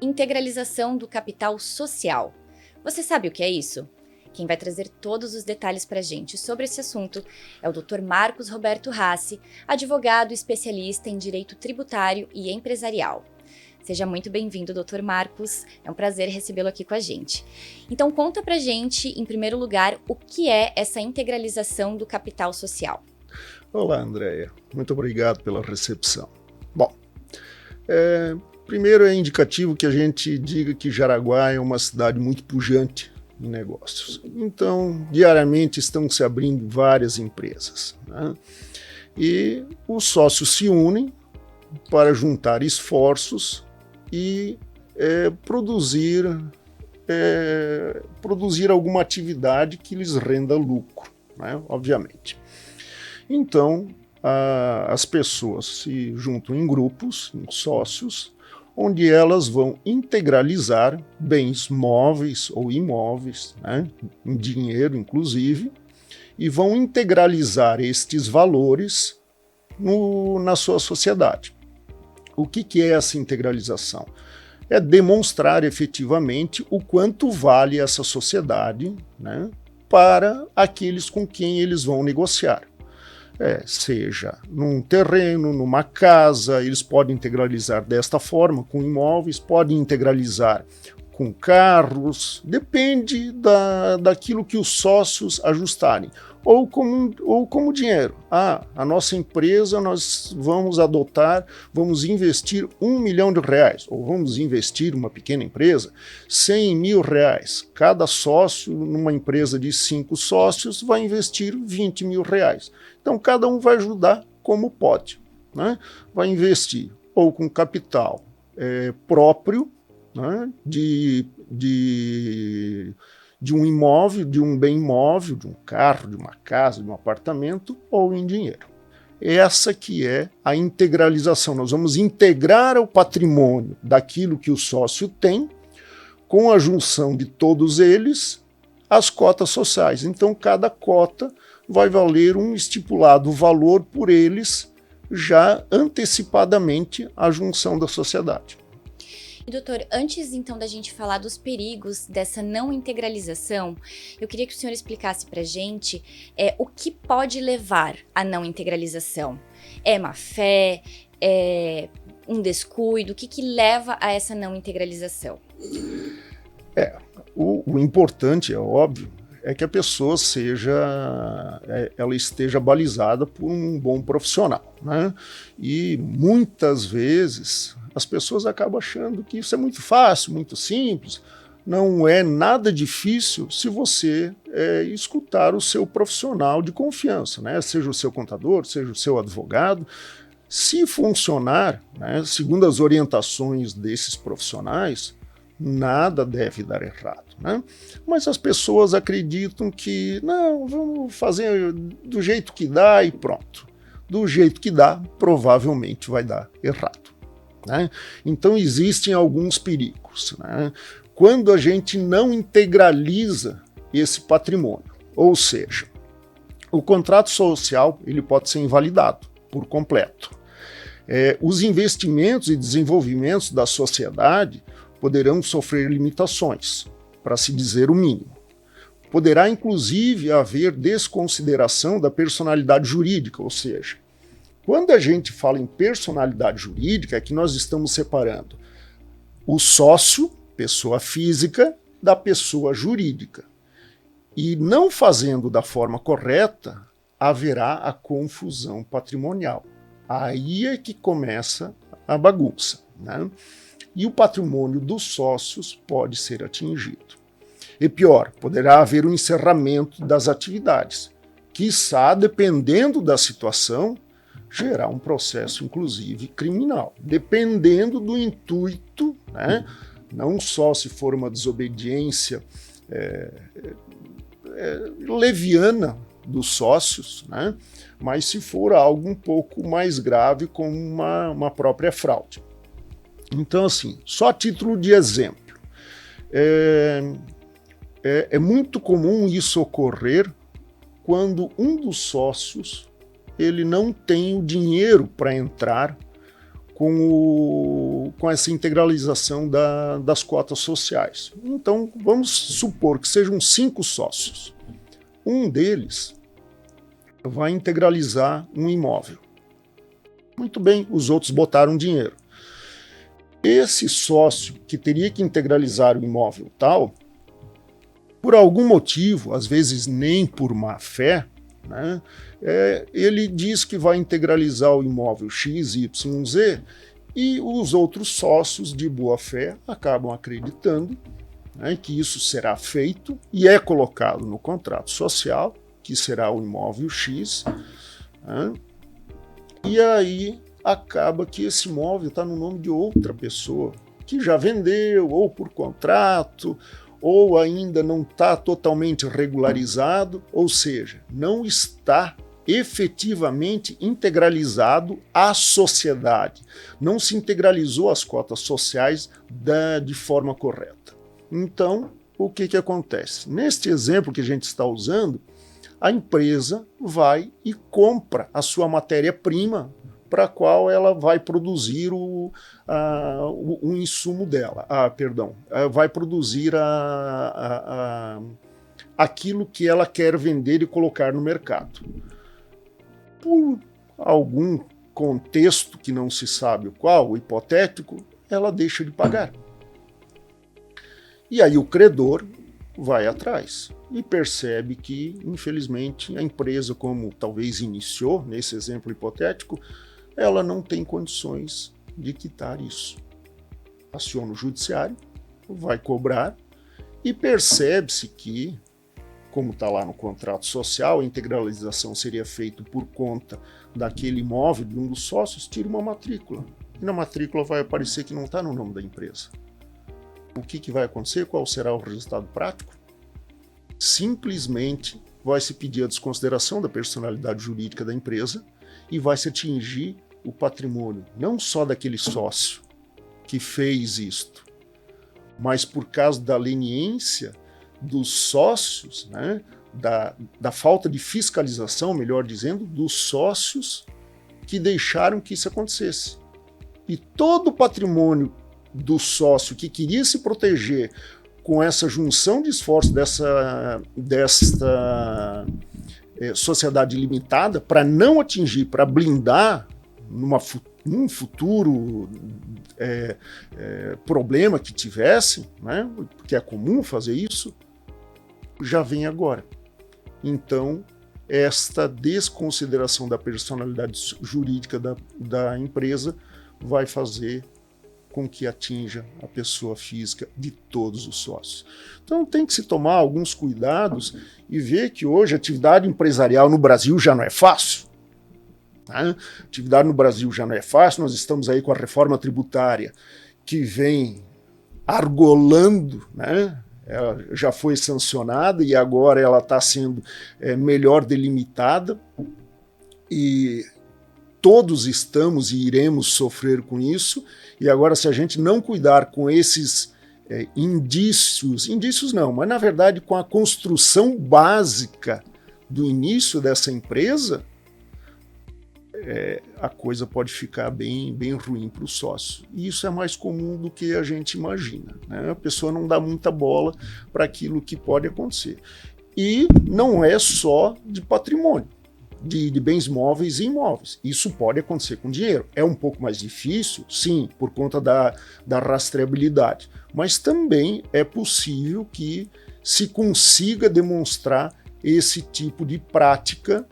Integralização do capital social. Você sabe o que é isso? Quem vai trazer todos os detalhes para a gente sobre esse assunto é o Dr. Marcos Roberto Rassi, advogado especialista em direito tributário e empresarial. Seja muito bem-vindo, Dr. Marcos. É um prazer recebê-lo aqui com a gente. Então, conta pra gente, em primeiro lugar, o que é essa integralização do capital social. Olá, Andréia. Muito obrigado pela recepção. Bom, primeiro é indicativo que a gente diga que Jaraguá é uma cidade muito pujante em negócios. Então, diariamente estão se abrindo várias empresas, né? E os sócios se unem para juntar esforços e produzir alguma atividade que lhes renda lucro, né? Obviamente. Então, as pessoas se juntam em grupos, em sócios, onde elas vão integralizar bens móveis ou imóveis, né, em dinheiro inclusive, e vão integralizar estes valores na sua sociedade. O que é essa integralização? É demonstrar efetivamente o quanto vale essa sociedade, né, para aqueles com quem eles vão negociar. Seja num terreno, numa casa, eles podem integralizar desta forma, com imóveis, podem integralizar com carros, daquilo que os sócios ajustarem, ou como dinheiro. A nossa empresa nós vamos investir R$1 milhão, ou vamos investir uma pequena empresa, R$100 mil. Cada sócio, numa empresa de 5 sócios, vai investir R$20 mil. Então, cada um vai ajudar como pode, né? Vai investir ou com capital próprio, né? de um imóvel, de um bem imóvel, de um carro, de uma casa, de um apartamento, ou em dinheiro. Essa que é a integralização. Nós vamos integrar o patrimônio daquilo que o sócio tem, com a junção de todos eles, as cotas sociais. Então, cada cota vai valer um estipulado valor por eles, já antecipadamente a junção da sociedade. Doutor, antes então da gente falar dos perigos dessa não integralização, eu queria que o senhor explicasse pra gente o que pode levar à não integralização. É má fé? É um descuido? O que leva a essa não integralização? O importante, é óbvio, é que a pessoa ela esteja balizada por um bom profissional, né? E muitas vezes as pessoas acabam achando que isso é muito fácil, muito simples. Não é nada difícil se você escutar o seu profissional de confiança, né? Seja o seu contador, seja o seu advogado. Se funcionar, né, segundo as orientações desses profissionais, nada deve dar errado, né? Mas as pessoas acreditam que, não, vamos fazer do jeito que dá e pronto. Do jeito que dá, provavelmente vai dar errado, né? Então existem alguns perigos, né? Quando a gente não integraliza esse patrimônio, ou seja, o contrato social ele pode ser invalidado por completo. Os investimentos e desenvolvimentos da sociedade poderão sofrer limitações, para se dizer o mínimo. Poderá, inclusive, haver desconsideração da personalidade jurídica, ou seja, quando a gente fala em personalidade jurídica, é que nós estamos separando o sócio, pessoa física, da pessoa jurídica. E não fazendo da forma correta, haverá a confusão patrimonial. Aí é que começa a bagunça, né? E o patrimônio dos sócios pode ser atingido. E pior, poderá haver um encerramento das atividades, quiçá, dependendo da situação, gerar um processo, inclusive, criminal, dependendo do intuito, né? Não só se for uma desobediência leviana dos sócios, né? Mas se for algo um pouco mais grave, como uma própria fraude. Então, assim, só a título de exemplo, é muito comum isso ocorrer quando um dos sócios ele não tem o dinheiro para entrar com essa integralização das cotas sociais. Então, vamos supor que sejam 5 sócios. Um deles vai integralizar um imóvel. Muito bem, os outros botaram dinheiro. Esse sócio que teria que integralizar o imóvel tal, por algum motivo, às vezes nem por má fé, né, ele diz que vai integralizar o imóvel XYZ e os outros sócios de boa fé acabam acreditando, né, que isso será feito e é colocado no contrato social, que será o imóvel X, né, e aí acaba que esse imóvel está no nome de outra pessoa, que já vendeu, ou por contrato, ou ainda não está totalmente regularizado, ou seja, não está efetivamente integralizado à sociedade. Não se integralizou as cotas sociais de forma correta. Então, o que acontece? Neste exemplo que a gente está usando, a empresa vai e compra a sua matéria-prima para a qual ela vai produzir o insumo dela. Vai produzir aquilo que ela quer vender e colocar no mercado. Por algum contexto que não se sabe o qual, o hipotético, ela deixa de pagar. E aí o credor vai atrás e percebe que, infelizmente, a empresa, como talvez iniciou, nesse exemplo hipotético, ela não tem condições de quitar isso. Aciona o judiciário, vai cobrar e percebe-se que, como está lá no contrato social, a integralização seria feita por conta daquele imóvel de um dos sócios, tira uma matrícula. E na matrícula vai aparecer que não está no nome da empresa. O que vai acontecer? Qual será o resultado prático? Simplesmente vai se pedir a desconsideração da personalidade jurídica da empresa e vai se atingir o patrimônio, não só daquele sócio que fez isto, mas por causa da leniência dos sócios, né, da falta de fiscalização, melhor dizendo, dos sócios que deixaram que isso acontecesse. E todo o patrimônio do sócio que queria se proteger com essa junção de esforços desta sociedade limitada para não atingir, para blindar num futuro problema que tivesse, né, porque é comum fazer isso, já vem agora. Então, esta desconsideração da personalidade jurídica da empresa vai fazer com que atinja a pessoa física de todos os sócios. Então tem que se tomar alguns cuidados e ver que hoje a atividade empresarial no Brasil já não é fácil. Né? A atividade no Brasil já não é fácil, nós estamos aí com a reforma tributária que vem argolando, né? Ela já foi sancionada e agora ela está sendo melhor delimitada e todos estamos e iremos sofrer com isso. E agora, se a gente não cuidar com esses indícios não, mas na verdade com a construção básica do início dessa empresa, a coisa pode ficar bem ruim para o sócio. E isso é mais comum do que a gente imagina, né? A pessoa não dá muita bola para aquilo que pode acontecer. E não é só de patrimônio, de bens móveis e imóveis. Isso pode acontecer com dinheiro. É um pouco mais difícil, sim, por conta da rastreabilidade. Mas também é possível que se consiga demonstrar esse tipo de prática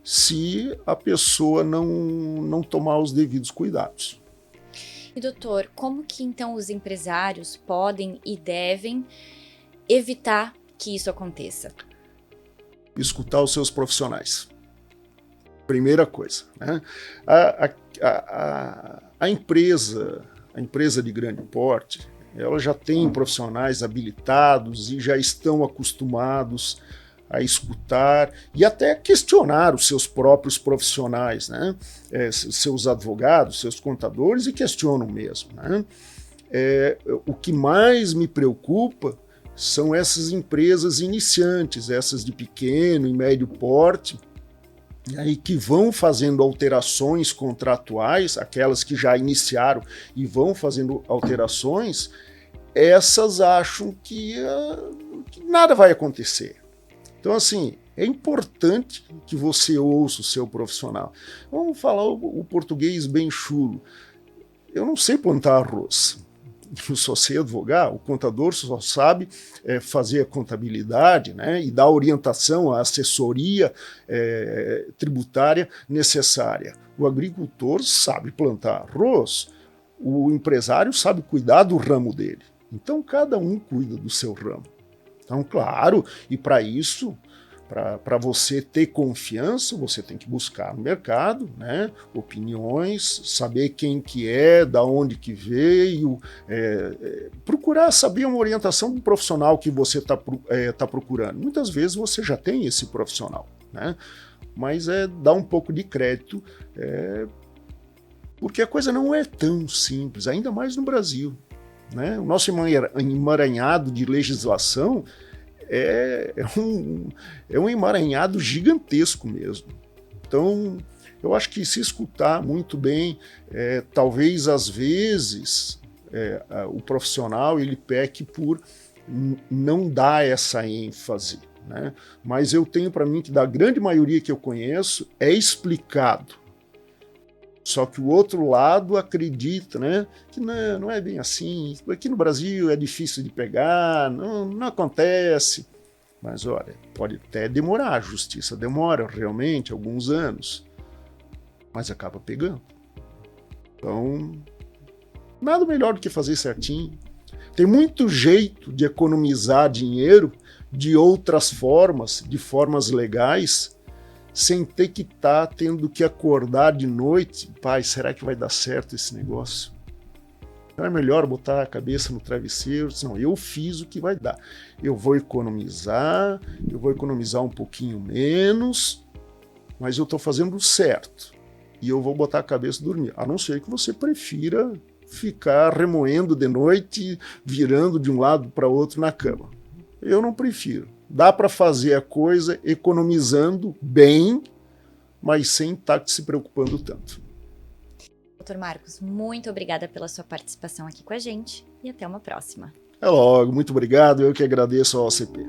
se a pessoa não tomar os devidos cuidados. E doutor, como que então os empresários podem e devem evitar que isso aconteça? Escutar os seus profissionais. Primeira coisa, né? A empresa de grande porte, ela já tem profissionais habilitados e já estão acostumados a escutar e até questionar os seus próprios profissionais, né? Seus advogados, seus contadores, e questionam mesmo, né? O que mais me preocupa são essas empresas iniciantes, essas de pequeno e médio porte, aí que vão fazendo alterações contratuais, aquelas que já iniciaram e vão fazendo alterações, essas acham que nada vai acontecer. Então, assim, é importante que você ouça o seu profissional. Vamos falar o português bem chulo. Eu não sei plantar arroz. Eu só sei advogar, o contador só sabe fazer a contabilidade, né, e dar a orientação, a assessoria tributária necessária. O agricultor sabe plantar arroz, o empresário sabe cuidar do ramo dele. Então, cada um cuida do seu ramo. Então, claro, e para isso, para você ter confiança, você tem que buscar no mercado, né, opiniões, saber quem que é, da onde que veio, procurar saber uma orientação do profissional que você tá procurando. Muitas vezes você já tem esse profissional, né, mas dar um pouco de crédito, porque a coisa não é tão simples, ainda mais no Brasil, né? O nosso emaranhado de legislação é um emaranhado gigantesco mesmo. Então, eu acho que se escutar muito bem, talvez às vezes o profissional ele peque por não dar essa ênfase, né? Mas eu tenho para mim que da grande maioria que eu conheço é explicado. Só que o outro lado acredita, né, que não é bem assim. Aqui no Brasil é difícil de pegar, não acontece. Mas olha, pode até demorar, a justiça demora realmente alguns anos, mas acaba pegando. Então, nada melhor do que fazer certinho. Tem muito jeito de economizar dinheiro de outras formas, de formas legais, sem ter que estar tendo que acordar de noite, pai, será que vai dar certo esse negócio? Não é melhor botar a cabeça no travesseiro? Não, eu fiz o que vai dar. Eu vou economizar um pouquinho menos, mas eu estou fazendo certo. E eu vou botar a cabeça e dormir. A não ser que você prefira ficar remoendo de noite, virando de um lado para outro na cama. Eu não prefiro. Dá para fazer a coisa economizando bem, mas sem estar se preocupando tanto. Dr. Marcos, muito obrigada pela sua participação aqui com a gente e até uma próxima. É logo, muito obrigado, eu que agradeço ao OCP.